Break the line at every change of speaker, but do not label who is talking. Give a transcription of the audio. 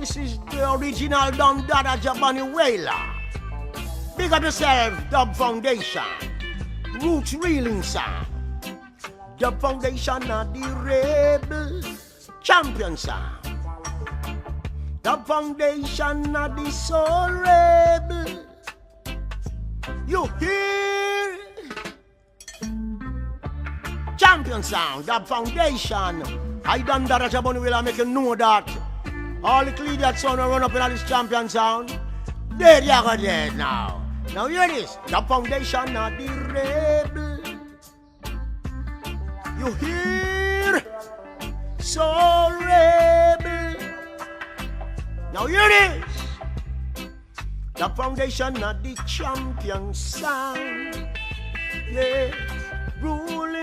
This is the original Don Dada Bunny Wailer. Big up yourself, Dub Foundation. Roots reeling sound. Dub Foundation are the rebel champion sound. Dub Foundation are the soul rebel. You hear? Champion sound, Dub Foundation. I done that at Bunny Wailer, make you know that. All the idiot sound will run up in this champion sound. Dead, you go dead now. Now hear this. Dub Foundation are the rebel. You hear? Soul rebel. Now hear this. Dub Foundation are the champion sound. Yeah. Ruling